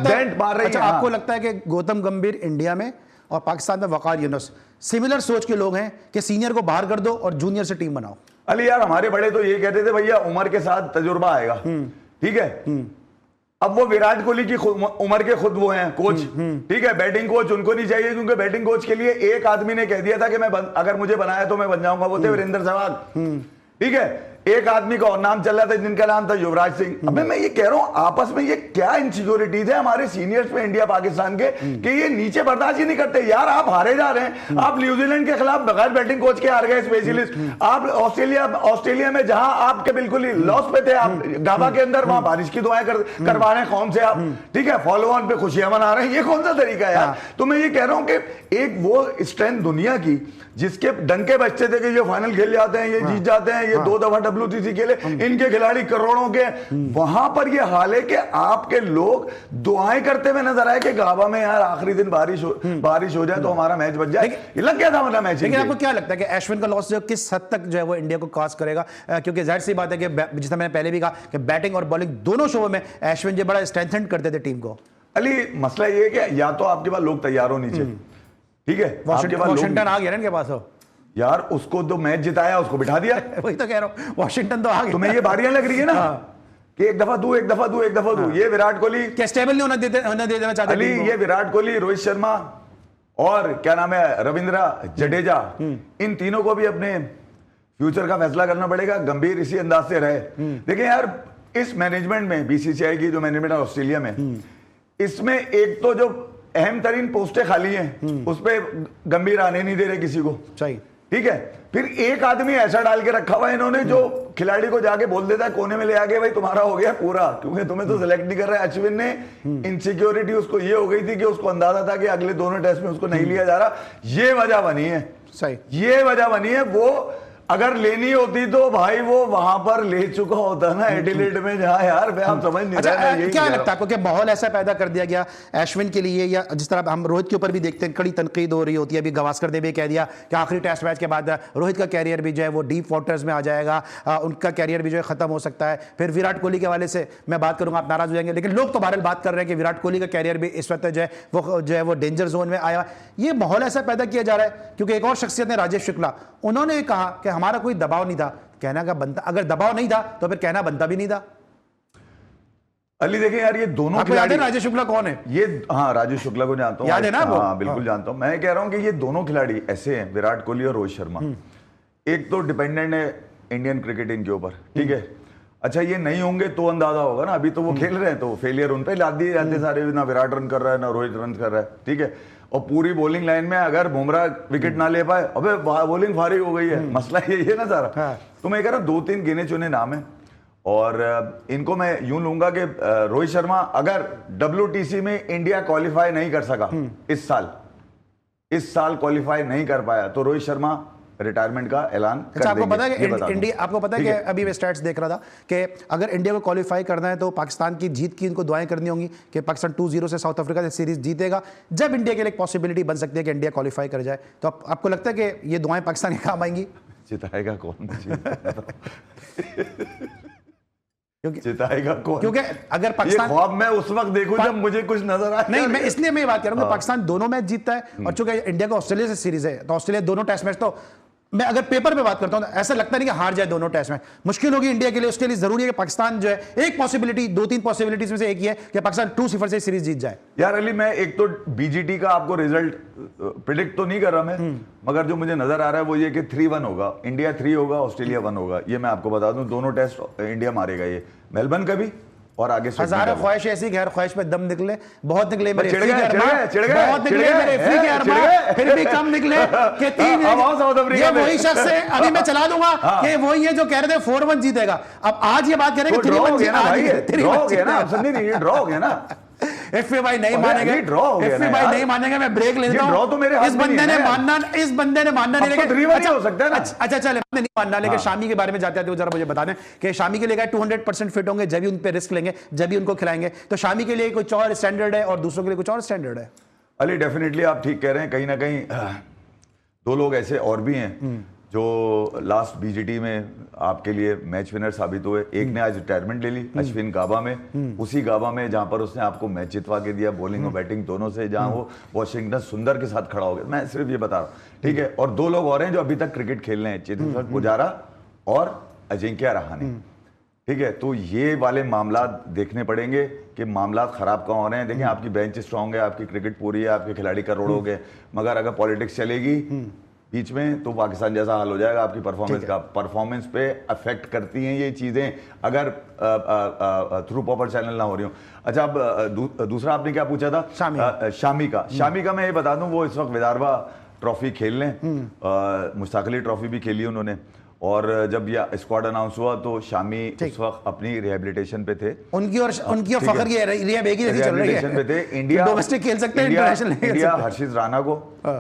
डेंट मार रही हैं।
आपको लगता है कि गौतम गंभीर इंडिया में और पाकिस्तान में वकार यूनुस सिमिलर सोच के लोग हैं कि सीनियर को बाहर कर दो और जूनियर से टीम बनाओ?
अली यार, हमारे बड़े तो ये कहते थे भैया उम्र के साथ तजुर्बा आएगा, ठीक है। अब वो विराट कोहली की उम्र के खुद वो हैं कोच, ठीक है, बैटिंग कोच उनको नहीं चाहिए क्योंकि बैटिंग कोच के लिए एक आदमी ने कह दिया था कि मैं अगर मुझे बनाया तो मैं बन जाऊंगा, वो थे वीरेंद्र सहवाग, ठीक है। एक आदमी का और नाम चल रहा था जिनका नाम था युवराज सिंह। अब मैं ये कह रहा हूं आपस में ये क्या इनसिक्योरिटीज है हमारे सीनियर्स में इंडिया पाकिस्तान के कि ये नीचे बर्दाश्त ही नहीं करते। यार आप हारे जा रहे हैं, आप न्यूजीलैंड के खिलाफ बगैर बैटिंग कोच के हार गए स्पेशलिस्ट। आप ऑस्ट्रेलिया में जहां आपके बिल्कुल ही लॉस पे थे, आप गाबा के अंदर वहां बारिश की दुआएं करवा रहे हैं कौन से आप, ठीक है, फॉलो ऑन पे खुशियां मना रहे हैं। ये कौन सा तरीका है यार? तो मैं ये कह रहा हूं कि एक वो स्ट्रेंथ दुनिया की जिसके डंके बजते थे कि ये फाइनल खेल जाते हैं, ये जीत जाते हैं, ये 2 दफा WTC खेले, इनके खिलाड़ी करोड़ों के, वहां पर ये हाल है कि आपके लोग दुआएं करते हुए नजर आए कि गाबा में यार आखिरी दिन बारिश हो जाए तो हमारा मैच बच जाए। ये लग गया था मतलब मैच।
लेकिन आपको क्या लगता है कि अश्विन का लॉस जो किस हद तक जो है वो इंडिया को कॉस्ट करेगा? क्योंकि जाहिर सी बात है कि जिस मैंने पहले भी कहा कि बैटिंग और बॉलिंग दोनों शोबों में अश्विन जी बड़ा स्ट्रेंथन करते थे टीम को।
अली मसला ये है कि या तो आपके पास लोग तैयार हो नीचे, ठीक है,
वॉशिंगटन आ गया ना इनके पास हो
यार, उसको तो मैच जिताया, उसको बिठा दिया।
वही तो कह रहा हूं, वॉशिंगटन तो आ गया।
तुम्हें ये बारियां लग रही है ना कि एक दफा दू, एक दफा दू, एक दफा दू। ये विराट कोहली
क्या स्टेबल नहीं होने दे देना चाहते?
अली ये विराट कोहली, रोहित शर्मा और क्या नाम है रविंद्र जडेजा, इन तीनों को भी अपने फ्यूचर का फैसला करना पड़ेगा। गंभीर इसी अंदाज से रहे। देखिए यार, इस मैनेजमेंट में BCCI की जो मैनेजमेंट है ऑस्ट्रेलिया में, इसमें एक तो जो अहम तरीन पोस्टें खाली हैं उस पर गंभीर आने नहीं दे रहे किसी को,
सही,
ठीक है। फिर एक आदमी ऐसा डाल के रखा हुआ है इन्होंने जो खिलाड़ी को जाके बोल देता है कोने में ले आके भाई तुम्हारा हो गया पूरा, क्योंकि तुम्हें तो सिलेक्ट नहीं कर रहा है। अश्विन ने इनसिक्योरिटी उसको ये हो गई थी कि उसको अंदाजा था कि अगले दोनों टेस्ट में उसको नहीं लिया जा रहा। ये वजह बनी है,
सही,
ये वजह बनी है। वो अगर लेनी होती तो भाई वो वहां पर ले चुका होता ना एडिलेड में, जहां यार आप समझ नहीं रहे।
क्या लगता है आपको कि माहौल ऐसा पैदा कर दिया गया अश्विन के लिए, या जिस तरह हम रोहित के ऊपर भी देखते हैं कड़ी तनकीद हो रही होती है, अभी गावस्कर ने भी कह दिया कि आखिरी टेस्ट मैच के बाद रोहित का कैरियर भी जो है वो डीप वाटर्स में आ जाएगा, उनका कैरियर भी जो है खत्म हो सकता है। फिर विराट कोहली के हवाले से मैं बात करूंगा, आप नाराज हो जाएंगे, लेकिन लोग तो बहरहाल बात कर रहे हैं कि विराट कोहली का कैरियर भी इस वक्त जो है वो डेंजर जोन में आया। ये माहौल ऐसा पैदा किया जा रहा है क्योंकि एक और शख्सियत है राजेश शुक्ला, उन्होंने कहा कि हमारा कोई दबाव नहीं था, कहना का बनता, अगर दबाव नहीं था तो फिर कहना बनता भी नहीं था।
अली देखें यार, ये दोनों खिलाड़ी,
राजेश शुक्ला कौन है ये?
हाँ, राजेश शुक्ला को जानता हूं,
याद है ना वो?
हाँ बिल्कुल जानता हूं। मैं कह रहा हूं कि ये दोनों खिलाड़ी ऐसे हैं, विराट कोहली और रोहित शर्मा, एक तो डिपेंडेंट है इंडियन क्रिकेट इनके ऊपर, ठीक है। अच्छा, ये नहीं होंगे तो अंदाजा होगा ना, अभी तो वो खेल रहे हैं तो फेलियर उन पे लाद दिए जाते सारे, ना विराट रन कर रहा है ना रोहित रन कर रहा है, ठीक है। और पूरी बॉलिंग लाइन में अगर बुमराह विकेट ना ले पाए, अबे बॉलिंग फारिग हो गई है। मसला यही है ना सारा।
हाँ।
तो मैं कह रहा हूं 2-3 गिने चुने नाम है और इनको मैं यूं लूंगा कि रोहित शर्मा अगर WTC में इंडिया क्वालिफाई नहीं कर सका इस साल क्वालिफाई नहीं कर पाया तो रोहित शर्मा रिटायरमेंट का ऐलान कर देंगे।
आपको पता है कि इंडिया, आपको पता है कि अभी मैं स्टैट्स देख रहा था कि अगर इंडिया को क्वालिफाई करना है तो पाकिस्तान की जीत की इनको दुआएं करनी होंगी कि पाकिस्तान 2-0 से साउथ अफ्रीका से सीरीज जीतेगा, जब इंडिया के लिए एक पॉसिबिलिटी बन सकती है कि इंडिया क्वालिफाई कर जाए। तो आपको लगता है कि ये दुआएं पाकिस्तान के काम आएंगी?
जिताएगा कौन?
जिताएगा कौन? क्योंकि अगर पाकिस्तान,
ये ख्वाब मैं उस वक्त देखूं जब मुझे कुछ नजर आए।
नहीं, मैं इसलिए मैं बात कर रहा हूं कि पाकिस्तान दोनों मैच जीतता है और चूंकि इंडिया को ऑस्ट्रेलिया से सीरीज है तो ऑस्ट्रेलिया दोनों टेस्ट मैच तो मैं अगर पेपर पे बात करता हूं तो ऐसा लगता नहीं कि हार जाए दोनों टेस्ट में, मुश्किल होगी इंडिया के लिए। उसके लिए जरूरी है कि पाकिस्तान जो है, एक पॉसिबिलिटी, 2-3 पॉसिबिलिटीज में से एक ही है कि पाकिस्तान 2-0 से सीरीज जीत जाए।
यार अली, मैं एक तो बीजीटी का आपको रिजल्ट प्रिडिक्ट तो नहीं कर रहा मैं, मगर जो मुझे नजर आ रहा है वो ये कि 3-1 होगा, इंडिया 3 होगा, ऑस्ट्रेलिया 1 होगा। ये मैं आपको बता दूं, दोनों टेस्ट इंडिया मारेगा, ये मेलबर्न का भी और आगे
हजारों ख्वाहिश ऐसी, गैर ख्वाहिश में दम निकले, बहुत निकले मेरे,
चिढ़ गए,
बहुत निकले मेरे फ्री के अरमान, फिर भी कम निकले कि 3। ये वही शख्स है, अभी मैं चला दूंगा कि वही है जो कह रहे थे 4-1 जीतेगा। अब आज ये बात कह रहे हैं कि 3-1
जीतेगा, ड्रॉ हो गया ना।
एफए भाई नहीं मानेंगे, एफए भाई नहीं मानेंगे, मैं ब्रेक ले लेता हूं।
तो मेरे हाथ
इस बंदे ने मानना नहीं,
लेकिन हो सकता है ना।
अच्छा चल, नहीं मानना, लेकिन शामी के बारे में जाते हैं, जरा मुझे बता दें कि शामी के लिए 200% फिट होंगे, जब भी उन पे रिस्क लेंगे, जब भी उनको खिलाएंगे, तो शामी के लिए कुछ और स्टैंडर्ड है और दूसरों के लिए कुछ और स्टैंडर्ड है।
अली डेफिनेटली आप ठीक कह रहे हैं, कहीं ना कहीं 2 लोग ऐसे और भी हैं जो लास्ट बीजीटी में आपके लिए मैच विनर साबित हुए। एक ने आज रिटायरमेंट ले ली, अश्विन गाबा में, उसी गाबा में जहां पर उसने आपको मैच जितवा के दिया, बॉलिंग और बैटिंग दोनों से, जहां वो वॉशिंगटन सुंदर के साथ खड़ा हो गया। मैं सिर्फ ये बता रहा हूं, ठीक है। और 2 लोग और हैं जो अभी तक क्रिकेट खेल रहे हैं, चेतेश्वर पुजारा और अजिंक्य रहाणे, ठीक है। तो ये वाले मामला देखने पड़ेंगे कि मामला खराब कहाँ हो रहे हैं। देखिए, आपकी बेंच स्ट्रांग है, आपकी क्रिकेट पूरी है, आपके खिलाड़ी करोड़ों के, मगर अगर पॉलिटिक्स चलेगी बीच में तो पाकिस्तान जैसा हाल हो जाएगा आपकी परफॉर्मेंस का। परफॉर्मेंस पे अफेक्ट करती हैं ये चीजें अगर थ्रू प्रॉपर चैनल ना हो रही हो। अच्छा, अब दूसरा आपने क्या पूछा था? शामी का मैं ये बता दूं, वो इस वक्त विदर्भा ट्रॉफी खेल लें, मुश्ताक अली ट्रॉफी भी खेली उन्होंने, और जब ये स्क्वाड अनाउंस हुआ तो शामी उस वक्त अपनी रिहेबिलिटेशन पे थे।
उनकी और फखर की रिहैब एक ही जैसी चल रही है।
पे थे। इंडिया
डोमेस्टिक खेल सकते हैं, इंटरनेशनल नहीं खेल सकते।
इंडिया हर्षित राणा को,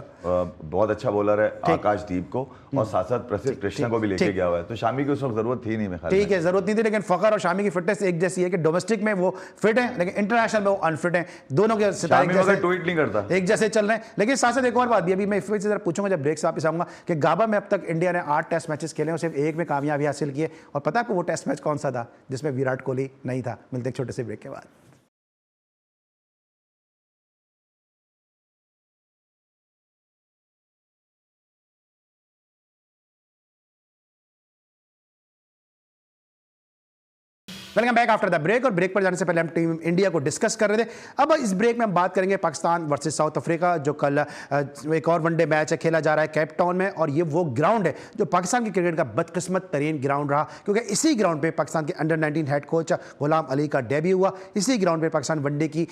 बहुत अच्छा बॉलर है, आकाशदीप को, और साथ साथ प्रसिद्ध कृष्णा को भी लेके गया हुआ है। तो शामी की उस वक्त जरूरत थी नहीं, मैं ख्याल,
ठीक है, जरूरत नहीं थी, लेकिन फखर और शामी की फिटनेस एक जैसी है कि डोमेस्टिक में वो फिट है, लेकिन इंटरनेशनल में वो अनफिट है। दोनों के सितारे
ट्वीट नहीं करता,
एक जैसे चल रहे हैं। लेकिन साथ साथ एक और बात भी, अभी मैं फिर से जरा पूछूंगा जब ब्रेक से वापस आऊंगा, कि गाबा में अब तक इंडिया ने 8 टेस्ट मैचेस खेले और सिर्फ एक में कामयाबी हासिल की है। और पता है आपको वो टेस्ट मैच कौन सा था जिसमें विराट कोहली नहीं था? मिलते एक छोटे से ब्रेक के बाद। Welcome back after the break. और ब्रेक पर जाने से पहले हम टीम इंडिया को डिस्कस कर रहे थे। अब इस ब्रेक में हम बात करेंगे पाकिस्तान वर्सेस साउथ अफ्रीका, जो कल एक और वनडे मैच है खेला जा रहा है केप टाउन में। और ये वो ग्राउंड है जो पाकिस्तान की क्रिकेट का बदकिस्मत तरीन ग्राउंड रहा, क्योंकि इसी ग्राउंड पे पाकिस्तान के under 19 head coach Ghulam Ali का डेब्यू हुआ। इसी ग्राउंड पे पाकिस्तान वनडे की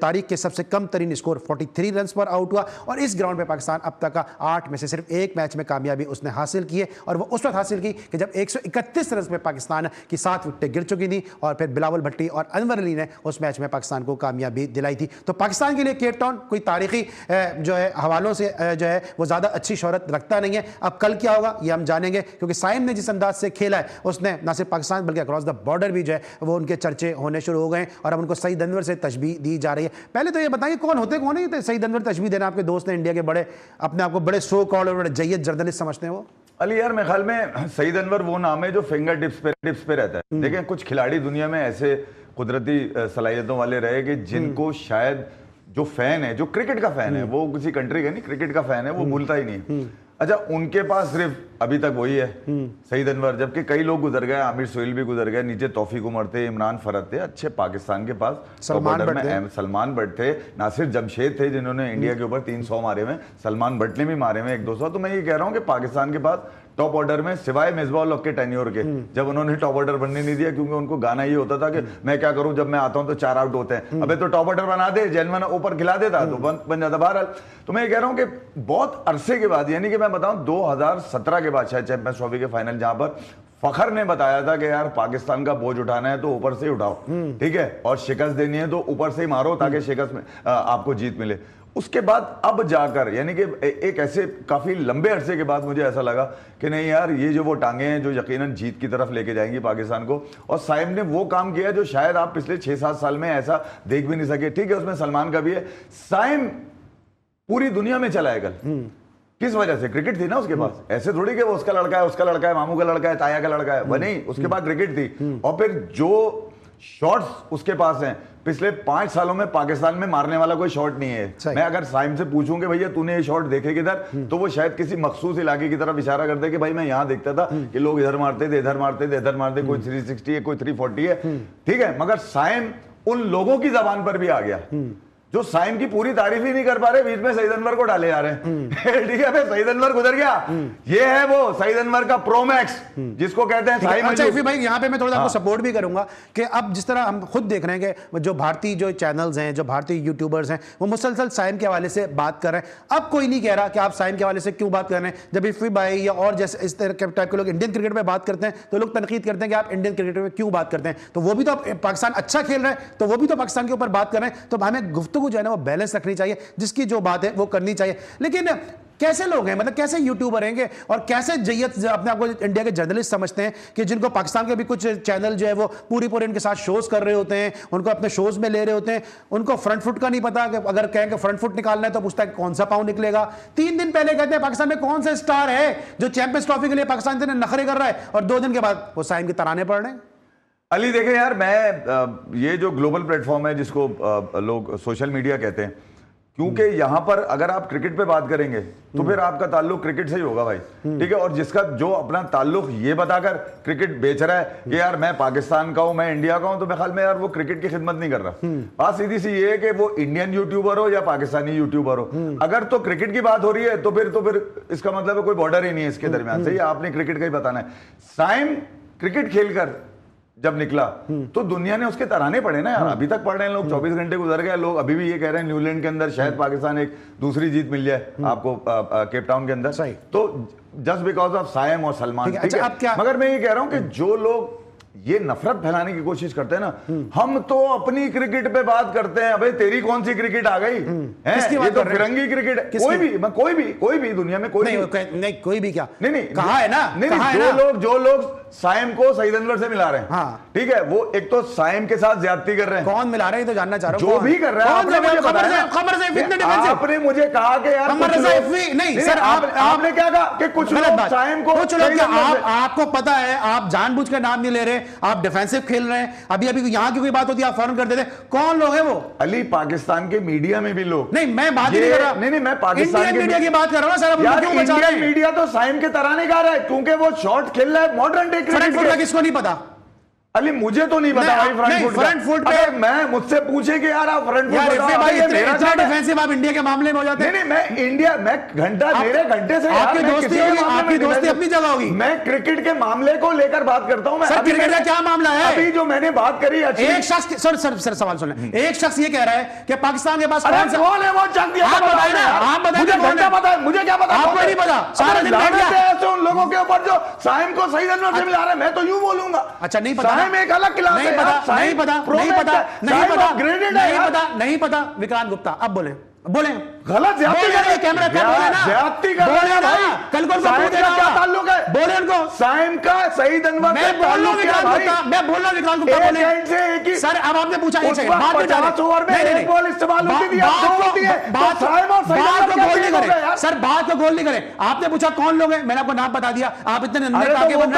तारीख के सबसे कम तरीन स्कोर 43 रन पर आउट हुआ। और इस ग्राउंड पर पाकिस्तान अब तक का 8 में से सिर्फ एक मैच में कामयाबी उसने हासिल की है, और वो उस वक्त हासिल की कि जब 131 रन में पाकिस्तान की 7 विकेटें गिर चुकी थी, और फिर बिलावल भट्टी और अनवर अली ने उस मैच में पाकिस्तान को कामयाबी दिलाई थी। तो पाकिस्तान के लिए केप टाउन कोई तारीखी जो है हवालों से जो है वो ज़्यादा अच्छी शोहरत रखता नहीं है। अब कल क्या होगा ये हम जानेंगे, क्योंकि साइम ने जिस अंदाज से खेला है उसने न सिर्फ पाकिस्तान बल्कि अक्रॉस द बॉर्डर भी जो है वो उनके चर्चे होने शुरू हो गए, और अब उनको सईद अनवर से तशबीह दी जा रही है। पहले तो ये बताइए कौन होते कौन है सईद अनवर तशबीह देना? आपके दोस्त ने इंडिया के बड़े, अपने आप को बड़े सो कॉल्ड और बड़े जय्यद जर्नलिस्ट समझते हैं वो।
अली यार, मेरे ख्याल में सईद अनवर वो नाम है जो फिंगर टिप्स पे रहता है। देखें, कुछ खिलाड़ी दुनिया में ऐसे कुदरती सलाहियतों वाले रहे कि जिनको शायद जो फैन है, जो क्रिकेट का फैन है, वो किसी कंट्री का नहीं, क्रिकेट का फैन है, वो भूलता ही नहीं। अच्छा, उनके पास सिर्फ अभी तक वही है सईद अनवर, जबकि कई लोग गुजर गए, आमिर सोहेल भी गुजर गए, नीचे तौफीक उमर थे, इमरान फरद थे, अच्छे पाकिस्तान के पास सलमान बट थे, नासिर जमशेद थे जिन्होंने इंडिया के ऊपर 300 मारे हुए, सलमान बट ने भी मारे हुए 1-200। तो मैं ये कह रहा हूँ कि पाकिस्तान के पास टॉप ऑर्डर में सिवाय मिसबाह उल हक के टेन्योर के, जब उन्होंने टॉप ऑर्डर बनने नहीं दिया, क्योंकि उनको गाना ये होता था कि मैं क्या करूं, जब मैं आता हूं तो 4 आउट होते हैं, अबे तो टॉप ऑर्डर बना दे, जेलमैन ऊपर खिला देता तो बन जाता। बहरहाल, तो मैं ये कह रहा हूं कि बहुत अरसे के बाद, यानी कि मैं बताऊं 2017 के बाद शायद चैंपियंस ट्रॉफी के फाइनल, जहां पर फखर ने बताया था कि यार पाकिस्तान का बोझ उठाना है तो ऊपर से ही उठाओ, ठीक है, और शिकस्त देनी है तो ऊपर से ही मारो ताकि शिकस्त में आपको जीत मिले। उसके बाद अब जाकर, यानी कि एक ऐसे काफी लंबे अरसे के बाद मुझे ऐसा लगा कि नहीं यार, ये जो वो टांगे हैं जो यकीनन जीत की तरफ लेके जाएंगी पाकिस्तान को। और साइम ने वो काम किया जो शायद आप पिछले 6-7 साल में ऐसा देख भी नहीं सके। ठीक है, उसमें सलमान का भी है। साइम पूरी दुनिया में चला है कल, किस वजह से? क्रिकेट थी ना उसके पास। ऐसे थोड़ी कि वो उसका लड़का है, मामू का लड़का है, ताया का लड़का है, वह नहीं, उसके बाद क्रिकेट थी। और फिर जो शॉट्स उसके पास हैं। पिछले 5 सालों में पाकिस्तान में मारने वाला कोई शॉट नहीं है। मैं अगर साइम से पूछूं कि भैया तूने ये शॉट देखे किधर, तो वो शायद किसी मखसूस इलाके की तरफ इशारा करते कि भाई मैं यहां देखता था कि लोग इधर मारते थे, इधर मारते थे, इधर मारते, कोई 360 है, कोई 340 है, ठीक है। मगर साइम उन लोगों की जबान पर भी आ गया जो साइम की पूरी तारीफ ही नहीं कर पा रहे, बीच में सईद अनवर को डाले जा रहे हैं। ठीक है भाई, सईद अनवर गुजर गया। ये है वो सईद अनवर का प्रो मैक्स जिसको कहते हैं साइम।
अच्छा भाई, यहाँ पे मैं थोड़ा सा आपको सपोर्ट भी करूंगा कि अब जिस तरह हम खुद देख रहे हैं कि जो भारतीय जो चैनल्स हैं, जो भारतीय यूट्यूबर्स हैं, वो मुसलसल साइम के हवाले से बात कर रहे हैं। अब कोई नहीं कह रहा कि आप साइम के हवाले से क्यों बात कर रहे हैं। जब इफी भाई या और जैसे इस तरह के टाइप के लोग इंडियन क्रिकेट में बात करते हैं तो लोग तनकीद करते हैं कि आप इंडियन क्रिकेट में क्यों बात करते हैं। तो वो भी तो पाकिस्तान अच्छा खेल रहा है, तो वो भी तो पाकिस्तान के ऊपर बात कर रहे हैं। तो हमें गुफ्तगू जो है ना वो बैलेंस रखनी चाहिए, जिसकी जो बात है वो करनी चाहिए। लेकिन कैसे लोग हैं, मतलब कैसे यूट्यूबर हैं और कैसे जयत अपने आप को इंडिया के जर्नलिस्ट समझते हैं कि जिनको पाकिस्तान के भी कुछ चैनल जो है वो पूरी इनके साथ शोज कर रहे होते हैं, उनको अपने शोज में ले रहे होते हैं, उनको फ्रंट फुट का नहीं पता कि अगर कहें कि फ्रंट फुट निकालना है तो पूछता है कौन सा पाँव निकलेगा। 3 दिन पहले कहते हैं पाकिस्तान में कौन सा स्टार है जो चैंपियंस ट्रॉफी के लिए पाकिस्तान इतने नखरे कर रहा है, और 2 दिन के बाद वो साइम के तराने पड़ रहे हैं।
अली देखें यार, मैं ये जो ग्लोबल प्लेटफॉर्म है जिसको लोग सोशल मीडिया कहते हैं, क्योंकि यहां पर अगर आप क्रिकेट पे बात करेंगे तो फिर आपका ताल्लुक क्रिकेट से ही होगा भाई, ठीक है। और जिसका जो अपना ताल्लुक ये बताकर क्रिकेट बेच रहा है कि यार मैं पाकिस्तान का हूं, मैं इंडिया का हूं, तो मेरे ख्याल में यार वो क्रिकेट की खिदमत नहीं कर रहा। बात सीधी सी ये है कि वो इंडियन यूट्यूबर हो या पाकिस्तानी यूट्यूबर हो, अगर तो क्रिकेट की बात हो रही है तो फिर इसका मतलब है कोई बॉर्डर ही नहीं है इसके दरमियान से, आपने क्रिकेट का ही बताना है। साइम क्रिकेट खेलकर जब निकला तो दुनिया ने उसके तराने पड़े ना यार, अभी तक पढ़ रहे हैं लोग। 24 घंटे गुजर गए, लोग अभी भी ये कह रहे हैं न्यूजीलैंड के अंदर शायद पाकिस्तान एक दूसरी जीत मिल जाए आपको केप टाउन के अंदर, तो जस्ट बिकॉज ऑफ साइम और सलमान, ठीक है। मगर मैं ये कह रहा हूं कि जो लोग ये नफरत फैलाने की कोशिश करते हैं ना, हम तो अपनी क्रिकेट पे बात करते हैं। अबे तेरी कौन सी क्रिकेट आ गई है? ये तो फिरंगी क्रिकेट है। कोई भी दुनिया में कोई
नहीं कोई भी क्या
नहीं
कहा है ना,
नहीं, जो लोग साइम को सईद अनवर से मिला रहे हैं, हाँ। ठीक है, वो एक तो साइम के साथ ज्यादती कर रहे हैं।
कौन मिला रहे हैं तो जानना चाह रहा हूं,
जो भी कर रहा है। आपने मुझे कहा कि यार
नहीं सर,
आपने क्या कहा कि कुछ लोग साइम को,
आपको पता है आप जानबूझ कर नाम नहीं ले रहे, आप डिफेंसिव खेल रहे हैं। अभी यहां की कोई बात होती है आप फौरन कर देते। कौन लोग हैं वो?
अली, पाकिस्तान के मीडिया में भी लोग।
नहीं मैं बात नहीं कर रहा,
नहीं मैं पाकिस्तान के
मीडिया की बात कर रहा हूं सर।
क्यों बचा रहे हैं? मीडिया तो साइम के तराने गा रहा है क्योंकि वो शॉट खेल रहा है मॉडर्न डे क्रिकेट।
किसको नहीं पता?
अली मुझे तो नहीं पता भाई फ्रंट फुट पे। मैं मुझसे पूछे कि यार आप फ्रंट फुट
भाई इतना डिफेंसिव आप इंडिया के मामले में हो जाते हैं।
नहीं मैं इंडिया, मैं मेरे घंटे से
आपकी दोस्ती होगी, आपकी दोस्ती अपनी जगह होगी।
मैं क्रिकेट के मामले को लेकर बात करता हूं।
सर क्रिकेट का क्या मामला है?
अभी जो मैंने बात करी,
एक शख्स, सर सवाल सुने, एक शख्स ये कह रहा है कि पाकिस्तान के पास
कौन है वो?
आप बताइए,
मुझे क्या पता,
आपको नहीं पता। सारा दिन
उन लोगों के ऊपर जो साइम को सईद अनवर से मिला रहे हैं, मैं तो यूं बोलूंगा।
अच्छा नहीं पता,
साइम एक अलग क्लास,
नहीं पता। विक्रांत गुप्ता अब बोले
गलत
कैमरा कल को
क्या ताल्लुक है?
बोले उनको
साइम का सईद अनवर
मैं बोल रहा हूं विक्रांत गुप्ता बोले। सर अब आपने पूछा एक सेकंड, बात में
50 ओवर में एक बॉल इस्तेमाल होती है,
सर बात को गोल नहीं करे। आपने पूछा कौन लोग हैं, मैंने आपको नाम बता दिया। आप इतने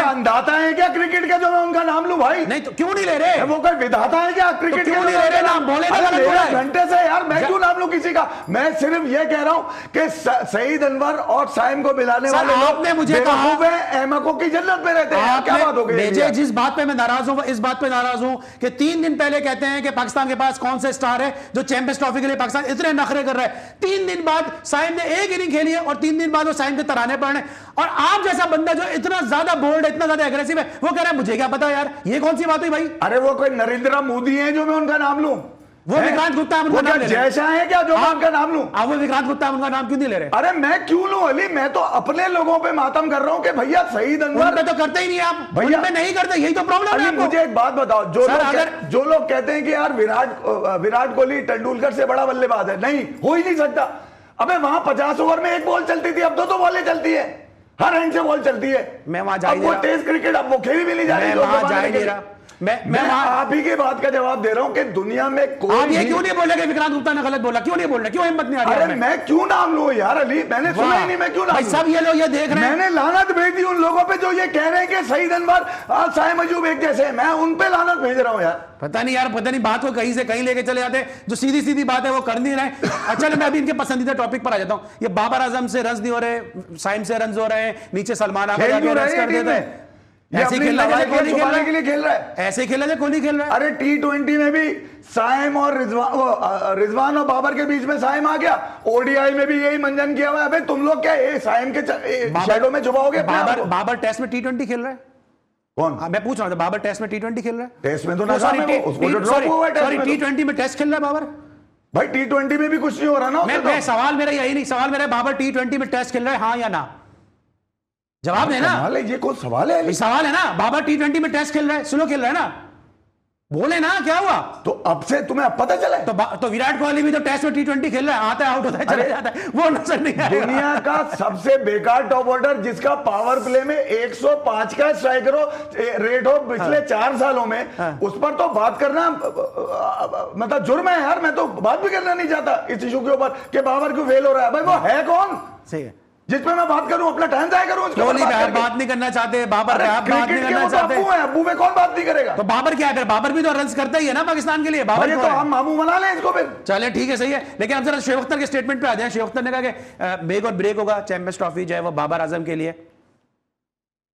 अंधाता है क्या क्रिकेट का जो मैं उनका नाम लूं भाई?
नहीं तो क्यों नहीं ले रहे?
वो कोई विधाता है क्या क्रिकेट? क्यों नहीं ले रहे नाम? बोले घंटे से यार मैं क्यों नाम लूं किसी का? मैं सिर्फ ये कह रहा हूं कि सईद अनवर और साइम को मिलाने वाले
आपने मुझे कहा
अहमकों की जन्नत में रहते हैं। क्या बात हो गई?
जिस बात पे मैं नाराज हूं इस बात पे नाराज हूं कि 3 दिन पहले कहते हैं कि पाकिस्तान के पास कौन सा स्टार है जो चैंपियंस ट्रॉफी के लिए पाकिस्तान इतने नखरे कर रहा है। 3 दिन बाद साइम ने एक इनिंग खेली है और 3 दिन बाद वो साइम के तराने पड़ रहे हैं। और आप जैसा बंदा जो इतना ज्यादा बोल्ड है, इतना ज्यादा एग्रेसिव है, वो कह रहा है मुझे क्या पता यार। ये कौन सी बात हुई भाई?
अरे वो कोई नरेंद्र मोदी है जो मैं उनका नाम लूं?
वो विक्रांत गुप्ता
जैसा है क्या जो मैं उनका नाम लूं?
आप वो विक्रांत गुप्ता उनका नाम क्यों नहीं ले रहे?
अरे मैं क्यों लूं अली? मैं तो अपने लोगों पे मातम कर रहा हूं कि भैया सईद अनवर
पे तो करते ही नहीं आप, भैया पे नहीं करते, यही तो प्रॉब्लम है।
मुझे एक बात बताओ, जो लोग कहते हैं कि यार विराट कोहली तेंदुलकर से बड़ा बल्लेबाज है, नहीं हो ही नहीं सकता। अबे वहां 50 ओवर में एक बॉल चलती थी, अब दो बॉलें चलती है, हर एंड से बॉल चलती है।
मैं वहां जा
वो टेस्ट क्रिकेट अब वो खेली भी नहीं जा रही। मैं आप ही की बात का जवाब दे रहा हूं कि दुनिया में कोई
आप ये क्यों नहीं बोले कि विक्रांत गुप्ता ने गलत बोला? क्यों नहीं बोल रहे? क्यों हिम्मत नहीं आ रही?
अरे मैं क्यों नाम लूं यार अली, मैंने सुना ही नहीं, मैं क्यों नाम लूं?
सब ये लोग ये देख रहे हैं।
मैंने लानत भेज दी उन लोगों पे जो ये कह रहे हैं कि सईद अनवर साइम अयूब एक जैसे, मैं उन पे लानत भेज रहा हूं यार।
पता नहीं यार, पता नहीं बात को कहीं से कहीं लेके चले जाते हैं, जो सीधी सीधी बात है वो कर नहीं रहे। अच्छा मैं अभी इनके पसंदीदा टॉपिक पर आ जाता हूं। ये बाबर आजम से रन नहीं हो रहे, साइम से रन हो रहे हैं, नीचे सलमान आगा जाके रन कर देते हैं। ऐसे खेल रहा है कोहली
के लिए खेल रहा है,
ऐसे खेला है कोहली खेल रहा है।
अरे T20 में भी साइम और रिजवान और बाबर के बीच में साइम आ गया, ओडीआई में भी यही मंजन किया हुआ है। अबे तुम लोग क्या साइम के शैडो में छुपाओगे?
बाबर टेस्ट में T20 खेल रहा है।
कौन?
मैं पूछ रहा था, बाबर टेस्ट में T20 खेल रहा है?
टेस्ट में तो ना, सॉरी
T20 में टेस्ट खेल रहा है बाबर।
भाई T20 में भी कुछ नहीं हो रहा ना।
मैं सवाल मेरा यही नहीं, सवाल मेरा बाबर T20 में टेस्ट खेल रहा है, हाँ या ना? जवाब देना।
ये कौन सवाल है?
सवाल है ना, बाबर T20 में टेस्ट खेल रहा है, स्लो खेल रहा है ना, बोले ना क्या हुआ?
तो अब से तुम्हें अब पता चला?
तो विराट कोहली भी तो टेस्ट में T20 खेल रहा है, आता है आउट होता है चले जाता है, वो नजर नहीं आएगा।
दुनिया का सबसे बेकार टॉप ऑर्डर जिसका पावर प्ले में 105 का स्ट्राइकर रेट हो पिछले 4 सालों में, उस पर तो बात करना मतलब जुर्म है यार। मैं तो बात भी करना नहीं चाहता इस इशू के ऊपर कि बाबर क्यों फेल हो रहा है। भाई वो है कौन
सही है
जिस पे मैं बात करूं? अपना टाइम जाया करूं?
बात नहीं करना चाहते बाबर, बात नहीं करना चाहते।
अब्बू में कौन बात नहीं करेगा?
तो बाबर क्या है फिर? बाबर भी तो रन करता ही है ना पाकिस्तान के लिए। बाबर
तो हम मामू बना लें इसको फिर।
चले ठीक है, सही है। लेकिन अब जरा शोएब अख्तर के स्टेटमेंट पे आ जाए। शोएब अख्तर ने कहा कि मेक और ब्रेक होगा चैंपियंस ट्रॉफी जो है वो बाबर आजम के लिए।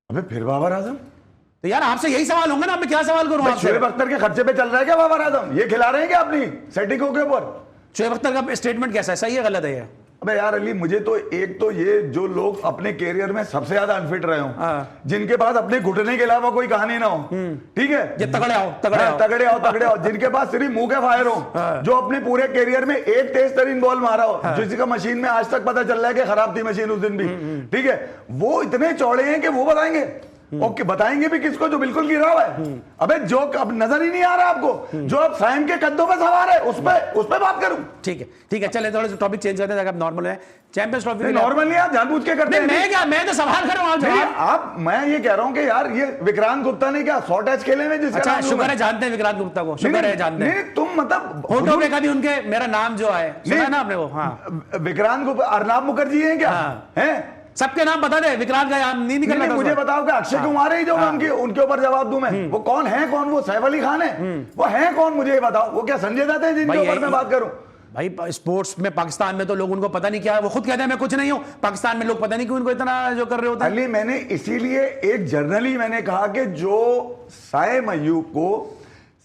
अबे फिर बाबर आजम?
तो यार आपसे यही सवाल होंगे ना, मैं क्या सवाल करूं आपसे?
शोएब अख्तर के खर्चे पे चल रहा है क्या बाबर आजम? ये खिला रहे हैं क्या अपनी सेटिंगों के ऊपर?
शोएब अख्तर का स्टेटमेंट कैसा है, सही है गलत है ये?
अबे यार अली, मुझे तो एक तो ये जो लोग अपने कैरियर में सबसे ज्यादा अनफिट रहे हो, जिनके पास अपने घुटने के अलावा कोई कहानी ना हो, ठीक है,
ये तगड़े आओ
तगड़े आओ जिनके पास सिर्फ मुंह के फायर हो, जो अपने पूरे कैरियर में एक तेज तरीन बॉल मारा हो, जिसका मशीन में आज तक पता चल रहा है कि खराब थी मशीन उस दिन भी, ठीक है, वो इतने चौड़े हैं कि वो बताएंगे। ओके, बताएंगे भी किसको? जो बिल्कुल गिरा हुआ है। अबे जो अब नजर ही नहीं आ रहा आपको, जो अब साइम के कद्दों पे सवार है, उस पे बात करूं?
ठीक है चले थोड़ा सा टॉपिक चेंज करते हैं, नॉर्मल है। चैंपियंस ट्रॉफी
नॉर्मल नहीं, आप जानबूझ के करते हैं।
मैं तो सवाल कर रहा हूं
आप। मैं ये कह रहा हूं कि यार ये विक्रांत गुप्ता ने क्या 100 टेस्ट खेले में?
अच्छा शुक्र है जानते हैं विक्रांत गुप्ता को, शुक्र है जानते हैं।
तुम मतलब
फोटो पे कभी उनके मेरा नाम जो है सुना ना आपने? वो हाँ
विक्रांत गुप्ता, अर्नाब मुखर्जी है क्या? है
सबके नाम बता दे, विक्रांत का नाम नहीं निकलना।
मुझे बताओ कि अक्षय कुमार ही जो उनके ऊपर जवाब दूं मैं, वो कौन है? कौन वो? सैफ अली खान है? वो है कौन मुझे बताओ? वो क्या संजय दत्त है जिनके ऊपर मैं बात करूं?
भाई स्पोर्ट्स में पाकिस्तान में तो लोग उनको पता नहीं क्या है, वो खुद कहते हैं मैं कुछ नहीं हूं। पाकिस्तान में लोग पता नहीं क्यों उनको इतना जो कर रहे होते हैं।
अली मैंने इसीलिए एक जर्नली मैंने कहा कि जो साइम अयूब को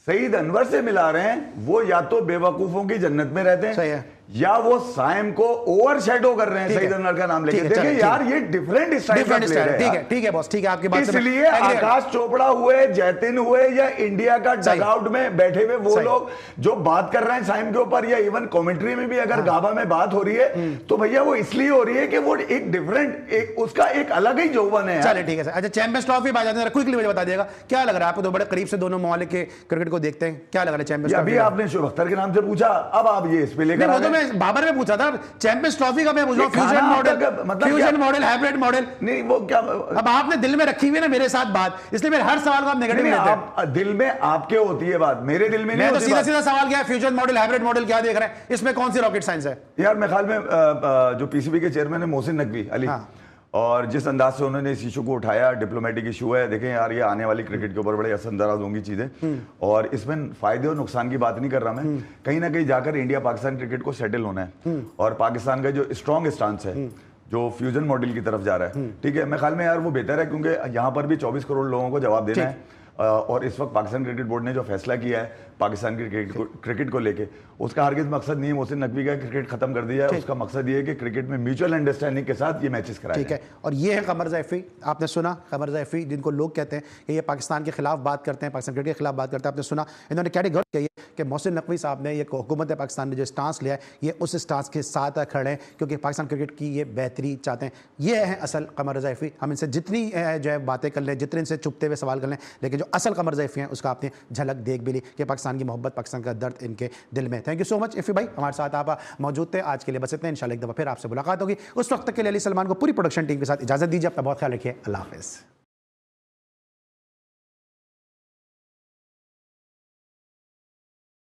सईद अनवर से मिला रहे हैं वो या तो बेवकूफों की जन्नत में रहते हैं, या वो साइम को ओवरशैडो कर रहे हैं सईद अनवर का नाम लेके। देखिए यार ये डिफरेंट स्टाइल है।
ठीक है बॉस, ठीक है आपकी बात।
इसलिए आकाश चोपड़ा हुए, जैतिन हुए, या इंडिया का डगआउट में बैठे हुए वो लोग जो बात कर रहे हैं साइम के ऊपर, या इवन कमेंट्री में भी अगर गाबा में बात हो रही है तो भैया वो इसलिए हो रही है कि वो एक डिफरेंट, उसका एक अलग ही यौवन है।
चलिए ठीक है सर। अच्छा चैंपियंस ट्रॉफी बात जाते हैं, क्विकली मुझे बता दिएगा क्या लग रहा है आपको? तो बड़े करीब से दोनों ममालिक के क्रिकेट को देखते हैं, क्या लग रहा है चैंपियंस ट्रॉफी?
अभी आपने शोएब अख्तर के नाम से पूछा, अब आप ये इस पे लेकर
बाबर में पूछा था, चैंपियंस ट्रॉफी का मैं पूछ रहा हूं। Fusion model, fusion model, hybrid model नहीं, वो क्या अब आपने दिल में रखी हुई ना मेरे साथ बात, इसलिए मेरे हर सवाल को आप नेगेटिव लेते हैं।
दिल में आपके होती है बात, मेरे दिल में नहीं होती।
सीधा सीधा सवाल क्या है, फ्यूजन मॉडल हाइब्रिड मॉडल क्या देख रहे हैं इसमें? कौन सी रॉकेट साइंस है यार?
मेरे ख्याल में जो पीसीबी के चेयरमैन है मोहसिन नकवी अली, और जिस अंदाज से उन्होंने इस इशू को उठाया, डिप्लोमेटिक इशू है, देखें यार ये आने वाली क्रिकेट के ऊपर बड़े असरअंदाज होंगी चीजें, और इसमें फायदे और नुकसान की बात नहीं कर रहा मैं। कहीं ना कहीं जाकर इंडिया पाकिस्तान क्रिकेट को सेटल होना है, और पाकिस्तान का जो स्ट्रॉन्ग स्टांस है जो फ्यूजन मॉडल की तरफ जा रहा है, ठीक है, मेरे ख्याल में यार वो बेहतर है, क्योंकि यहाँ पर भी 24 करोड़ लोगों को जवाब देना है। और इस वक्त पाकिस्तान क्रिकेट बोर्ड ने जो फैसला किया है पाकिस्तान की क्रिकेट को लेके, उसका हरगिज मकसद नहीं है मोहसिन नकवी का क्रिकेट खत्म कर दिया है। उसका मकसद ये है कि क्रिकेट में म्यूचुअल अंडरस्टैंडिंग के साथ ये मैचेस कराए।
ठीक है, और ये है कमर ज़ैफ़ी, आपने सुना कमर ज़ैफ़ी, जिनको लोग कहते हैं कि ये पाकिस्तान के खिलाफ बात करते हैं, पाकिस्तान क्रिकेट के खिलाफ बात करते हैं। आपने सुना इन्होंने कैटेगरी कही कि मोहसिन नकवी साहब ने, ये हुकूमत पाकिस्तान ने जो स्टांस लिया है ये उस स्टांस के साथ खड़े हैं, क्योंकि पाकिस्तान क्रिकेट की ये बेहतरी चाहते हैं। ये है असल कमर ज़ैफ़ी। हम इनसे जितनी जो है बातें कर लें, जितने इनसे चुपते हुए सवाल कर लें, लेकिन जो असल कमर ज़ैफ़ी हैं उसका आपने झलक देख भी ली कि पाकिस्तान की मोहब्बत, पाकिस्तान का दर्द इनके दिल में। थैंक यू सो मच इफ़ी भाई, हमारे साथ आप मौजूद थे। आज के लिए बस इतना, इंशाल्लाह एक दफ़ा फिर आपसे मुलाकात होगी। उस वक्त तक के लिए अली सलमान को पूरी प्रोडक्शन टीम के साथ इजाज़त दीजिए। अपना बहुत ख्याल रखिए। अल्लाह हाफ़िज़।